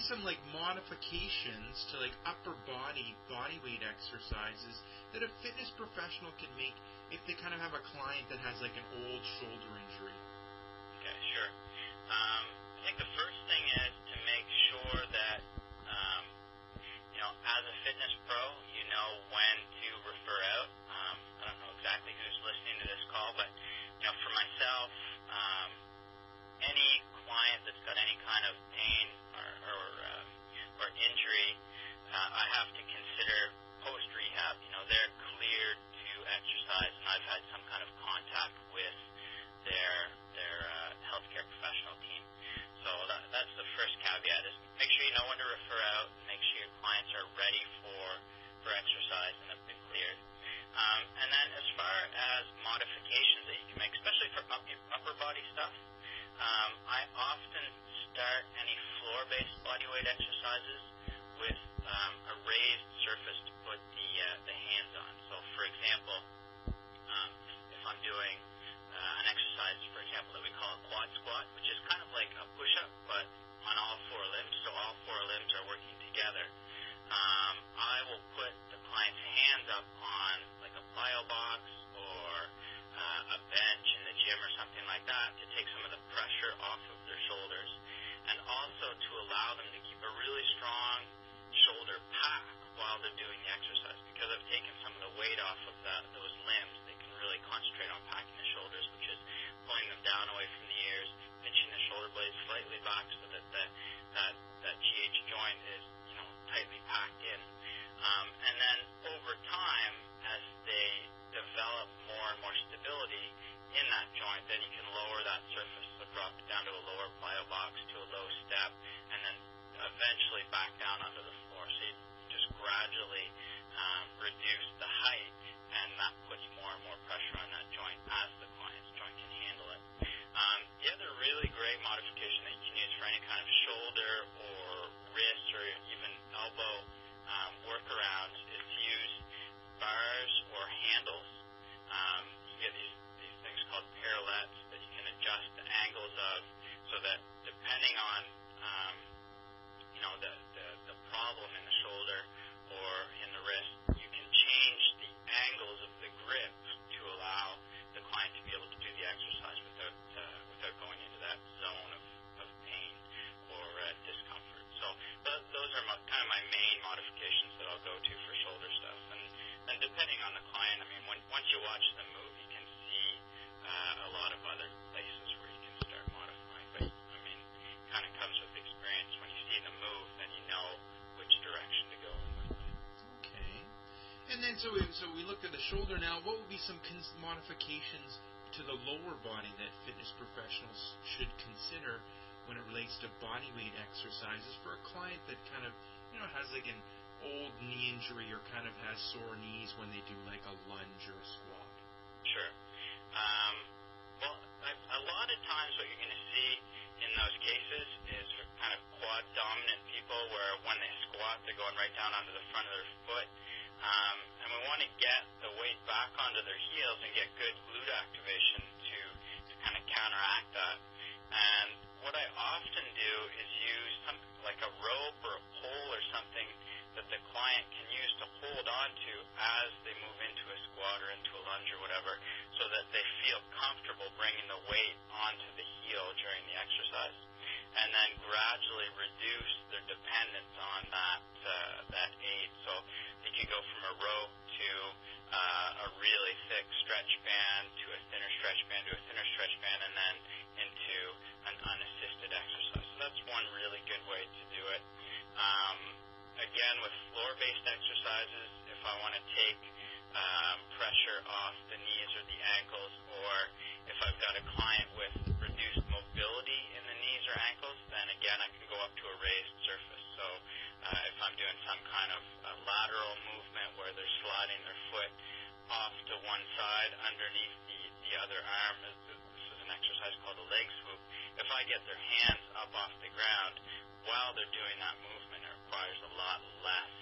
some like modifications to like upper body weight exercises that a fitness professional can make if they kind of have a client that has like an old shoulder injury? Okay, sure. I think the first thing is to make sure that as a fitness pro, you know when to refer out. I don't know exactly who's listening to this call, but for myself, any client that's got any kind of pain or injury, I have to consider post-rehab. They're cleared to exercise, and I've had some kind of contact with their healthcare professional team. So that's the first caveat, is make sure you know when to refer out, and make sure your clients are ready for exercise and have been cleared. And then as far as modifications that you can make, especially for upper body stuff, I often start any floor-based bodyweight exercises with a raised surface to put the hands on. So, for example, if I'm doing an exercise, for example, that we call a quad squat, which is kind of like a push-up, but on all four limbs, so all four limbs are working together. I will put the client's hands up on like a plyo box or a bench in the gym or something like that to take some of the pressure off of their shoulders, and also to allow them to keep a really strong shoulder pack while they're doing the exercise. Because I've taken some of the weight off of those limbs, they can really concentrate on packing the shoulders, which is pulling them down away from the ears, pinching the shoulder blades slightly back so that that GH joint is tightly packed in. And then over time, as they develop more and more stability in that joint, then you can lower that surface, so drop it down to a lower plyo box, to a low step, and then eventually back down onto the floor. So you just gradually reduce the height, and that puts more and more pressure on that joint as the client's joint can handle it. The other really great modification that you can use for any kind of shoulder or wrist or even elbow workarounds is to use bars or handles. You get these things called parallettes that you can adjust the angles of, so that depending on the problem in the shoulder or in the wrist, you can change the angles of the grip to allow the client to be able to do the exercise without going into that zone of pain or discomfort. So those are kind of my main modifications that I'll go to for shoulder stuff. And depending on the client, once you watch them move, you can see a lot of other places where you can start modifying. But kind of comes with experience. When you see them move, then you know which direction to go in with them. Okay. And then so we looked at the shoulder. Now, what would be some modifications to the lower body that fitness professionals should consider when it relates to body weight exercises for a client that kind of has like an old knee injury or kind of has sore knees when they do like a lunge or a squat? Sure. Well, a lot of times what you're going to see in those cases is for kind of quad dominant people, where when they squat, they're going right down onto the front of their foot. And we want to get the weight back onto their heels and get good glute activation to kind of counteract that. And what I often do is use something like a rope or a pole or something that the client can use to hold on to as they move into a squat or into a lunge or whatever, so that they feel comfortable bringing the weight onto the heel during the exercise, and then gradually reduce their dependence on that aid. So they could go from a rope to a really thick stretch band to a thinner stretch band to a thinner stretch band, and then into an unassisted exercise. So that's one really good way to do it. Again, with floor-based exercises, if I want to take pressure off the knees or the ankles, or if I've got a client with reduced mobility in the knees or ankles, then again I can go up to a raised surface. So if I'm doing some kind of lateral movement where they're sliding their foot off to one side underneath the other arm, this is an exercise called a leg swoop. If I get their hands up off the ground while they're doing that movement, it requires a lot less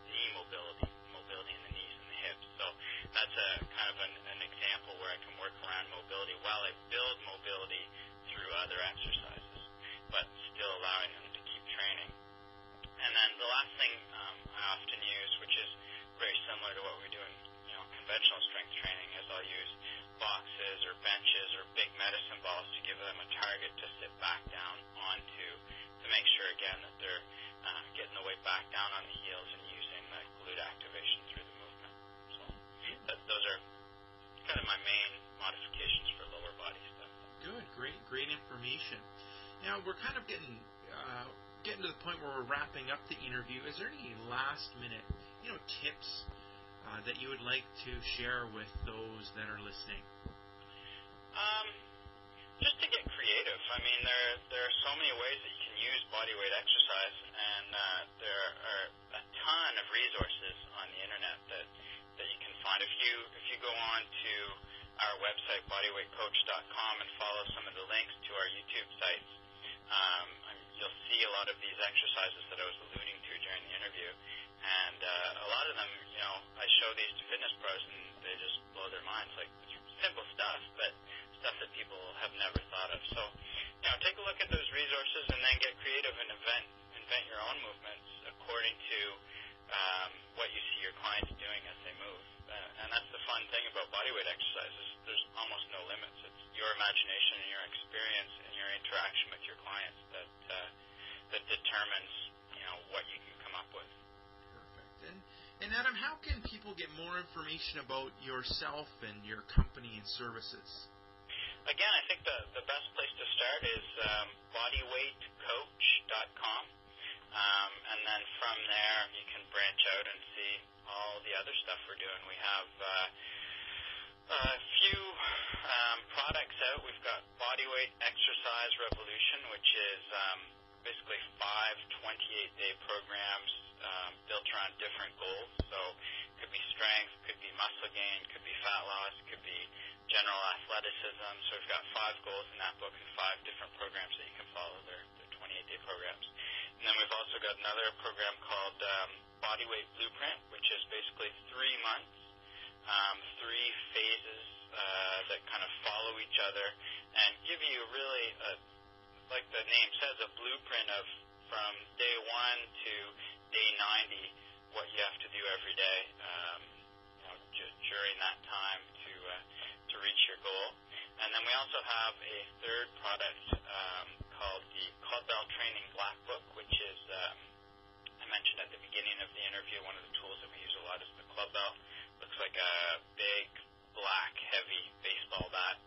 knee mobility in the knees and the hips. So that's a kind of an example where I can work around mobility while I build mobility through other exercises, but still allowing them to keep training. target to sit back down onto to make sure, again, that they're getting the weight back down on the heels and using the glute activation through the movement. So those are kind of my main modifications for lower body stuff. Good, great information. Now we're kind of getting to the point where we're wrapping up the interview. Is there any last minute, tips that you would like to share with those that are listening? Just to get creative. I mean, there are so many ways that you can use bodyweight exercise, and there are a ton of resources on the internet that you can find. If you go on to our website, bodyweightcoach.com, and follow some of the links to our YouTube sites, you'll see a lot of these exercises that I was alluding to during the interview. And a lot of them, I show these to fitness pros, and they just blow their minds. Like, it's simple stuff, but stuff that people have never thought of. So, take a look at those resources and then get creative and invent your own movements according to what you see your clients doing as they move. And that's the fun thing about bodyweight exercises. There's almost no limits. It's your imagination and your experience and your interaction with your clients that determines, what you can come up with. Perfect. And Adam, how can people get more information about yourself and your company and services? Again, I think the best place to start is bodyweightcoach.com. And then from there, you can branch out and see all the other stuff we're doing. We have a few products out. We've got Bodyweight Exercise Revolution, which is basically 5 28-day programs built around different goals. So it could be strength, could be muscle gain, could be fat loss, could be general athleticism. So we've got 5 goals in that book and 5 different programs that you can follow. They're 28-day programs. And then we've also got another program called Bodyweight Blueprint, which is basically 3 months, 3 phases that kind of follow each other and give you really, like the name says, a blueprint of from day 1 to day 90, what you have to do every day during that time to reach your goal. And then we also have a third product called the Club Bell Training Black Book, which is, I mentioned at the beginning of the interview, one of the tools that we use a lot is the Club Bell. Looks like a big, black, heavy baseball bat.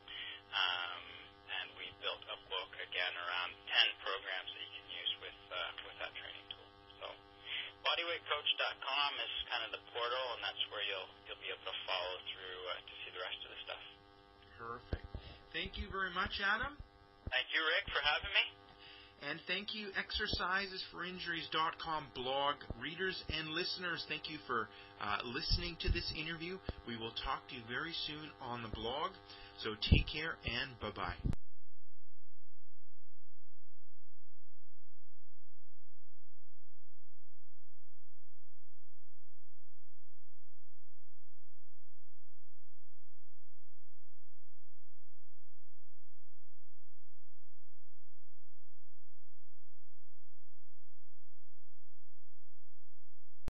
And we built a book, again, around 10 programs that you can use with that training tool. So bodyweightcoach.com is kind of the portal, and that's where you'll be able to follow through to see the rest of the stuff. Perfect. Thank you very much, Adam. Thank you, Rick, for having me. And thank you, exercisesforinjuries.com blog readers and listeners. Thank you for listening to this interview. We will talk to you very soon on the blog. So take care and bye-bye.